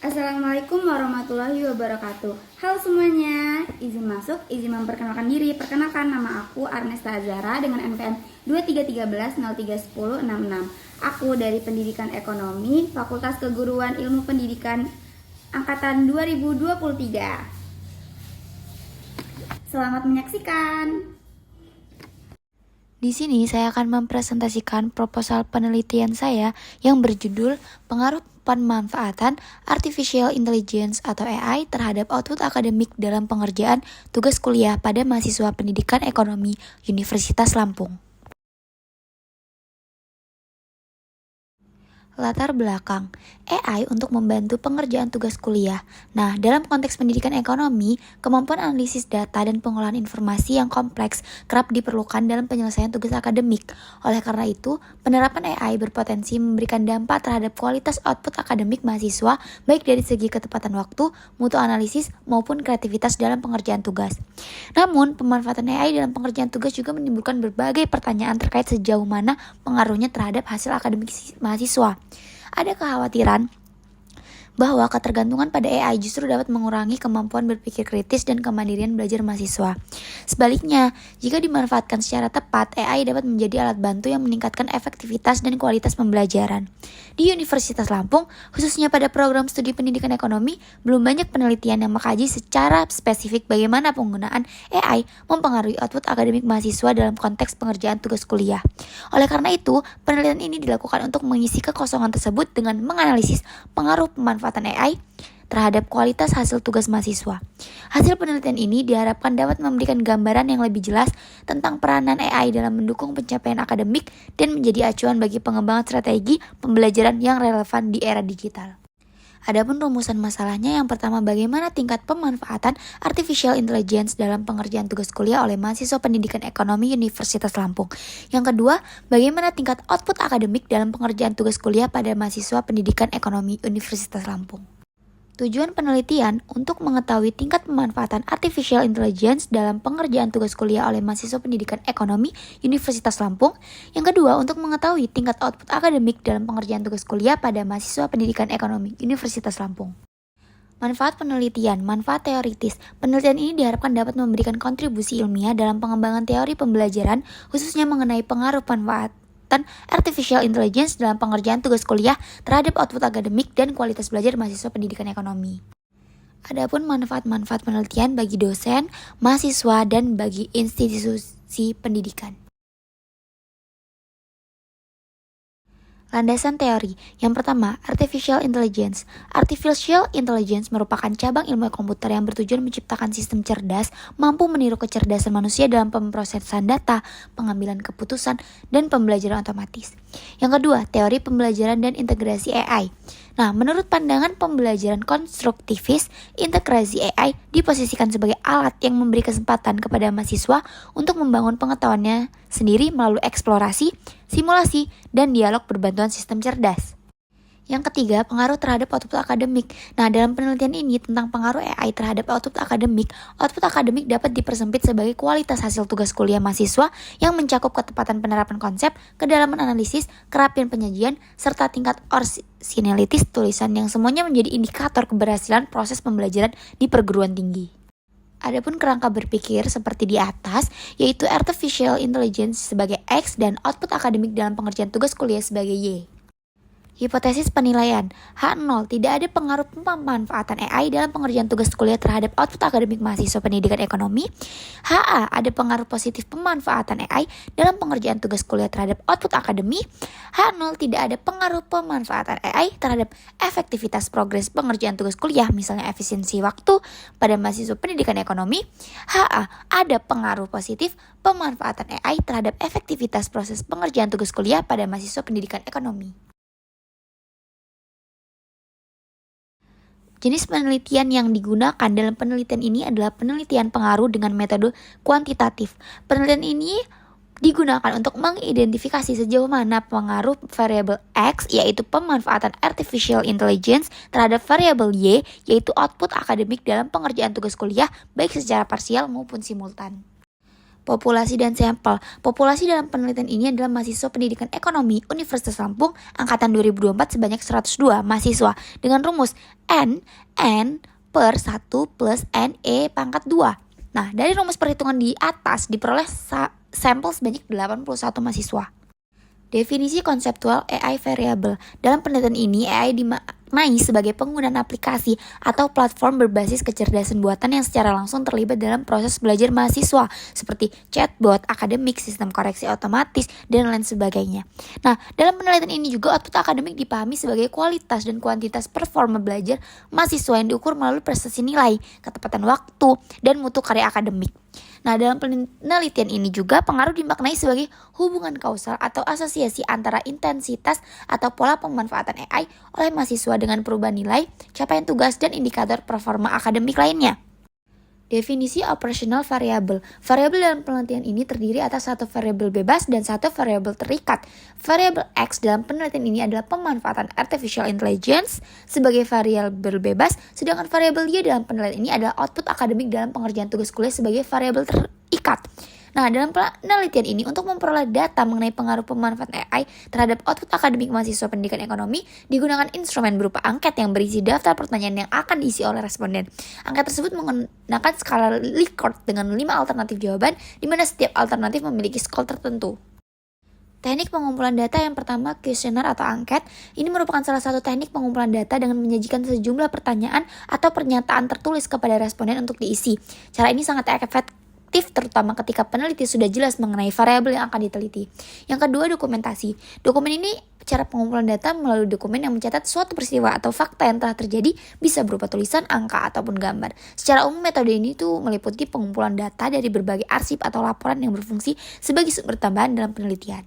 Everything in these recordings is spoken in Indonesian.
Assalamualaikum warahmatullahi wabarakatuh. Halo semuanya, izin masuk, izin memperkenalkan diri. Perkenalkan, nama aku Arnesta Azara dengan NPM 2313031066. Aku dari Pendidikan Ekonomi, Fakultas Keguruan Ilmu Pendidikan Angkatan 2023. Selamat menyaksikan. Di sini saya akan mempresentasikan proposal penelitian saya yang berjudul Pengaruh Pemanfaatan Artificial Intelligence atau AI terhadap output akademik dalam pengerjaan tugas kuliah pada mahasiswa Pendidikan Ekonomi Universitas Lampung. Latar belakang, AI untuk membantu pengerjaan tugas kuliah. Nah, dalam konteks pendidikan ekonomi, kemampuan analisis data dan pengolahan informasi yang kompleks kerap diperlukan dalam penyelesaian tugas akademik. Oleh karena itu, penerapan AI berpotensi memberikan dampak terhadap kualitas output akademik mahasiswa, baik dari segi ketepatan waktu, mutu analisis, maupun kreativitas dalam pengerjaan tugas. Namun, pemanfaatan AI dalam pengerjaan tugas juga menimbulkan berbagai pertanyaan terkait sejauh mana pengaruhnya terhadap hasil akademik mahasiswa. Ada kekhawatiran bahwa ketergantungan pada AI justru dapat mengurangi kemampuan berpikir kritis dan kemandirian belajar mahasiswa. Sebaliknya, jika dimanfaatkan secara tepat, AI dapat menjadi alat bantu yang meningkatkan efektivitas dan kualitas pembelajaran. Di Universitas Lampung, khususnya pada program studi pendidikan ekonomi, belum banyak penelitian yang mengkaji secara spesifik bagaimana penggunaan AI mempengaruhi output akademik mahasiswa dalam konteks pengerjaan tugas kuliah. Oleh karena itu, penelitian ini dilakukan untuk mengisi kekosongan tersebut dengan menganalisis pengaruh pemanfaatan AI terhadap kualitas hasil tugas mahasiswa. Hasil penelitian ini diharapkan dapat memberikan gambaran yang lebih jelas tentang peranan AI dalam mendukung pencapaian akademik dan menjadi acuan bagi pengembangan strategi pembelajaran yang relevan di era digital. Adapun rumusan masalahnya, yang pertama, bagaimana tingkat pemanfaatan artificial intelligence dalam pengerjaan tugas kuliah oleh mahasiswa pendidikan ekonomi Universitas Lampung. Yang kedua, bagaimana tingkat output akademik dalam pengerjaan tugas kuliah pada mahasiswa pendidikan ekonomi Universitas Lampung. Tujuan penelitian untuk mengetahui tingkat pemanfaatan artificial intelligence dalam pengerjaan tugas kuliah oleh mahasiswa pendidikan ekonomi Universitas Lampung. Yang kedua, untuk mengetahui tingkat output akademik dalam pengerjaan tugas kuliah pada mahasiswa pendidikan ekonomi Universitas Lampung. Manfaat penelitian, manfaat teoritis. Penelitian ini diharapkan dapat memberikan kontribusi ilmiah dalam pengembangan teori pembelajaran, khususnya mengenai pengaruh manfaat artificial intelligence dalam pengerjaan tugas kuliah terhadap output akademik dan kualitas belajar mahasiswa pendidikan ekonomi. Adapun manfaat-manfaat penelitian bagi dosen, mahasiswa, dan bagi institusi pendidikan. Landasan teori. Yang pertama, Artificial Intelligence. Artificial Intelligence merupakan cabang ilmu komputer yang bertujuan menciptakan sistem cerdas, mampu meniru kecerdasan manusia dalam pemrosesan data, pengambilan keputusan, dan pembelajaran otomatis. Yang kedua, teori pembelajaran dan integrasi AI. Nah, menurut pandangan pembelajaran konstruktivis, integrasi AI diposisikan sebagai alat yang memberi kesempatan kepada mahasiswa untuk membangun pengetahuannya sendiri melalui eksplorasi, simulasi, dan dialog berbantuan sistem cerdas. Yang ketiga, pengaruh terhadap output akademik. Nah, dalam penelitian ini tentang pengaruh AI terhadap output akademik dapat dipersempit sebagai kualitas hasil tugas kuliah mahasiswa yang mencakup ketepatan penerapan konsep, kedalaman analisis, kerapian penyajian, serta tingkat orisinalitas tulisan yang semuanya menjadi indikator keberhasilan proses pembelajaran di perguruan tinggi. Adapun kerangka berpikir seperti di atas, yaitu artificial intelligence sebagai X dan output akademik dalam pengerjaan tugas kuliah sebagai Y. Hipotesis penilaian, H0, tidak ada pengaruh pemanfaatan AI dalam pengerjaan tugas kuliah terhadap output akademik mahasiswa pendidikan ekonomi. HA, ada pengaruh positif pemanfaatan AI dalam pengerjaan tugas kuliah terhadap output akademi. H0, tidak ada pengaruh pemanfaatan AI terhadap efektivitas progres pengerjaan tugas kuliah, misalnya efisiensi waktu pada mahasiswa pendidikan ekonomi. HA, ada pengaruh positif pemanfaatan AI terhadap efektivitas proses pengerjaan tugas kuliah pada mahasiswa pendidikan ekonomi. Jenis penelitian yang digunakan dalam penelitian ini adalah penelitian pengaruh dengan metode kuantitatif. Penelitian ini digunakan untuk mengidentifikasi sejauh mana pengaruh variabel X, yaitu pemanfaatan artificial intelligence, terhadap variabel Y, yaitu output akademik dalam pengerjaan tugas kuliah, baik secara parsial maupun simultan. Populasi dan sampel. Populasi dalam penelitian ini adalah mahasiswa pendidikan ekonomi Universitas Lampung angkatan 2024 sebanyak 102 mahasiswa dengan rumus N per 1 plus NE pangkat 2. Nah, dari rumus perhitungan di atas diperoleh sampel sebanyak 81 mahasiswa. Definisi konseptual AI variable. Dalam penelitian ini, AI dimaknai sebagai penggunaan aplikasi atau platform berbasis kecerdasan buatan yang secara langsung terlibat dalam proses belajar mahasiswa, seperti chatbot, akademik, sistem koreksi otomatis, dan lain sebagainya. Nah, dalam penelitian ini juga output akademik dipahami sebagai kualitas dan kuantitas performa belajar mahasiswa yang diukur melalui prestasi nilai, ketepatan waktu, dan mutu karya akademik. Nah, dalam penelitian ini juga pengaruh dimaknai sebagai hubungan kausal atau asosiasi antara intensitas atau pola pemanfaatan AI oleh mahasiswa dengan perubahan nilai, capaian tugas, dan indikator performa akademik lainnya. Definisi operational variable. Variabel dalam penelitian ini terdiri atas satu variabel bebas dan satu variabel terikat. Variabel X dalam penelitian ini adalah pemanfaatan artificial intelligence sebagai variabel bebas, sedangkan variabel Y dalam penelitian ini adalah output akademik dalam pengerjaan tugas kuliah sebagai variabel terikat. Nah, dalam penelitian ini untuk memperoleh data mengenai pengaruh pemanfaatan AI terhadap output akademik mahasiswa pendidikan ekonomi digunakan instrumen berupa angket yang berisi daftar pertanyaan yang akan diisi oleh responden. Angket tersebut menggunakan skala Likert dengan 5 alternatif jawaban di mana setiap alternatif memiliki skor tertentu. Teknik pengumpulan data yang pertama, kuesioner atau angket. Ini merupakan salah satu teknik pengumpulan data dengan menyajikan sejumlah pertanyaan atau pernyataan tertulis kepada responden untuk diisi. Cara ini sangat efektif terutama ketika peneliti sudah jelas mengenai variabel yang akan diteliti. Yang kedua, dokumentasi. Dokumen ini cara pengumpulan data melalui dokumen yang mencatat suatu peristiwa atau fakta yang telah terjadi, bisa berupa tulisan, angka, ataupun gambar. Secara umum metode ini meliputi pengumpulan data dari berbagai arsip atau laporan yang berfungsi sebagai sumber tambahan dalam penelitian.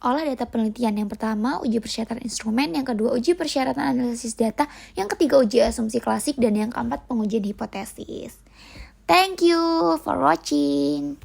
Olah data penelitian. Yang pertama, uji persyaratan instrumen. Yang kedua, uji persyaratan analisis data. Yang ketiga, uji asumsi klasik. Dan yang keempat, pengujian hipotesis. Thank you for watching.